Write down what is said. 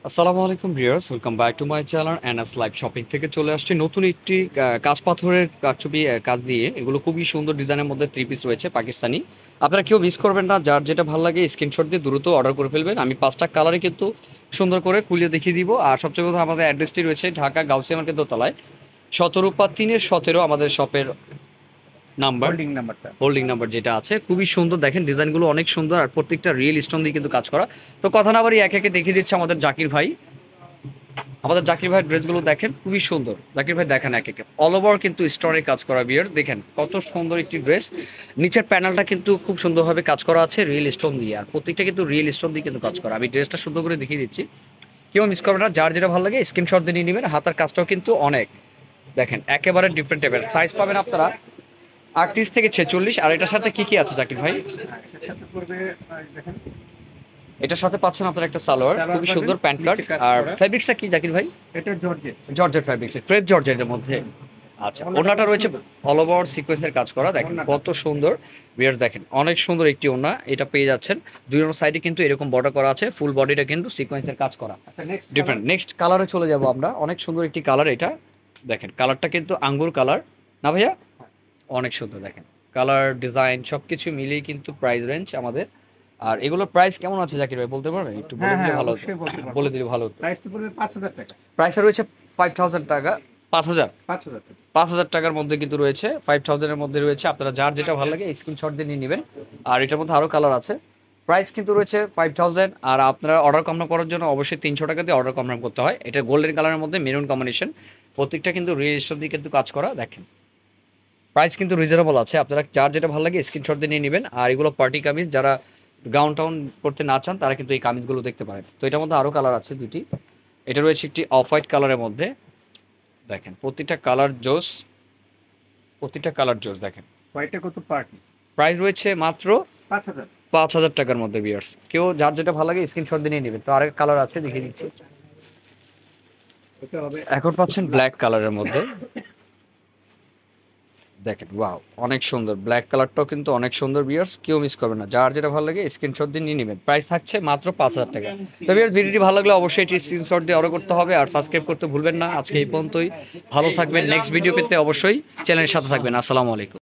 আসসালামু আলাইকুম viewers, welcome back to my channel NS live shopping থেকে চলে আসছে নতুন একটি কাঁচ পাথরের কারচুপি কাজ দিয়ে। এগুলো খুবই সুন্দর ডিজাইনের মধ্যে থ্রি পিস রয়েছে পাকিস্তানি। আপনারা কেউ মিস করবেন না, যার যেটা ভালো লাগে স্ক্রিনশট দিয়ে দ্রুত অর্ডার করে ফেলবেন। আমি 5টা কালারে কিন্তু সুন্দর করে খুলে দেখিয়ে দিব। আর সবচেয়ে কথা আমাদের অ্যাড্রেসটি রয়েছে ঢাকা গাউসিয়া মার্কেট দোতলায় 17/3-17 আমাদের শপের নাম্বার, হোল্ডিং নাম্বার যেটা আছে। খুবই সুন্দর, দেখেন ডিজাইনগুলো অনেক সুন্দর আর প্রত্যেকটা রিয়েল স্টোন দিয়ে কিন্তু কাজ করা। তো কথা না বাড়ি একে একে দেখিয়ে দিচ্ছে আমাদের জাকির ভাই। আমাদের জাকির ভাইয়ের ড্রেসগুলো দেখেন, খুবই সুন্দর। জাকির ভাই দেখেন এক একে অল ওভার কিন্তু স্টোনের কাজ করা বিয়ার, দেখেন কত সুন্দর একটি ড্রেস। নিচের প্যানেলটা কিন্তু খুব সুন্দরভাবে কাজ করা আছে রিয়েল স্টোন দিয়ে, আর প্রত্যেকটা কিন্তু রিয়েল স্টোন দিয়ে কিন্তু কাজ করা। আমি ড্রেসটা সুন্দর করে দেখিয়ে দিচ্ছি, কেউ মিস করবে না। যার যেটা ভালো লাগে স্ক্রিনশট দিয়ে নিয়ে নেবেন। হাতার কাজটাও কিন্তু অনেক, দেখেন একেবারে ডিফারেন্ট টাইপের। সাইজ পাবেন আপনারা 38 থেকে 46। আর এটার সাথে কি কি আছে জাকির ভাই? এটার সাথে পাচ্ছেন আপনারা একটা সালোয়ার, খুবই সুন্দর প্যান্ট কাট। আর ফ্যাব্রিক্সটা কি জাকির ভাই? এটা জর্জেট জর্জেট ফ্যাব্রিক্স, ক্রেপ জর্জেটের মধ্যে। আচ্ছা, ওড়নাটা রয়েছে অল ওভার সিকোয়েন্সের কাজ করা, দেখেন কত সুন্দর। ভিউয়ার্স দেখেন অনেক সুন্দর একটি ওড়না এটা পেয়ে যাচ্ছেন। দুই সাইডে কিন্তু এরকম বর্ডার করা আছে, ফুল বডিটা কিন্তু সিকোয়েন্সের কাজ করা। ডিফারেন্ট নেক্সট কালারে চলে যাব আমরা। অনেক সুন্দর একটি কালার এটা, দেখেন কালারটা কিন্তু আঙ্গুর কালার না ভাইয়া? অনেক সুন্দর, দেখেন কালার ডিজাইন সবকিছু মিলিয়ে কিন্তু প্রাইস রেঞ্জ আমাদের। আর এগুলোর প্রাইস কেমন আছে জাকির ভাই, বলতে পারবেন? একটু বলে দিলে ভালো হতো, বলে দিলে ভালো হতো। প্রাইসটা পড়বে 5000 টাকা। প্রাইসটা রয়েছে 5000 টাকা। 5000 5000 টাকা। 5000 টাকার মধ্যে কিন্তু রয়েছে, 5000 এর মধ্যে রয়েছে। আপনারা যার যেটা ভালো লাগে স্ক্রিনশট দিয়ে নিয়ে নেবেন। আর এটার মধ্যে আরও কালার আছে। প্রাইস কিন্তু রয়েছে 5000। আর আপনারা অর্ডার কনফার্ম করার জন্য অবশ্যই 300 টাকা দিয়ে অর্ডার কনফার্ম করতে হয়। এটা গোল্ডেন কালারের মধ্যে মেরুন কম্বিনেশন, প্রত্যেকটা কিন্তু রেজিস্টার দিয়ে কিন্তু কাজ করা। দেখেন প্রাইস কিন্তু রিজনেবল আছে, আপনারা যার যেটা ভালো লাগে স্ক্রিনশট দিয়ে নিয়ে নেবেন। আর এগুলো পার্টি কামিজ, যারা গাউন টাউন করতে না চান তারা কিন্তু এই কামিজগুলো দেখতে পারেন। তো এটার মধ্যে আরও কালার আছে দুটি। এটা রয়েছে একটি অফ হোয়াইট কালারের মধ্যে, দেখেন প্রত্যেকটা কালার জোস, প্রত্যেকটা কালার জোস। দেখেন হোয়াইটটা কত পার্টি? প্রাইস রয়েছে মাত্র 5000। 5000 টাকার মধ্যে ভিউয়ার্স। কেউ যার যেটা ভালো লাগে স্ক্রিনশট দিয়ে নিয়ে নেবেন। তো আরেক কালার আছে, দেখিয়ে দিচ্ছি। এটা হবে এখন পাচ্ছেন ব্ল্যাক কালারের মধ্যে, দেখেন ওয়াও অনেক সুন্দর। ব্ল্যাক কালারটাও কিন্তু অনেক সুন্দর ভিউয়ার্স, কেউ মিস করবে না। যার যেটা ভালো লাগে স্ক্রিনশট দিয়ে নিয়ে নেবেন। প্রাইস থাকছে মাত্র 5000 টাকা। তো ভিউয়ার্স ভিডিওটি ভালো লাগলে অবশ্যই এটি স্ক্রিনশট দিয়ে অর্ডার করতে হবে। আর সাবস্ক্রাইব করতে ভুলবেন না। আজকে এই পর্যন্তই, ভালো থাকবেন। নেক্সট ভিডিও পেতে অবশ্যই চ্যানেলের সাথে থাকবেন। আসসালামু আলাইকুম।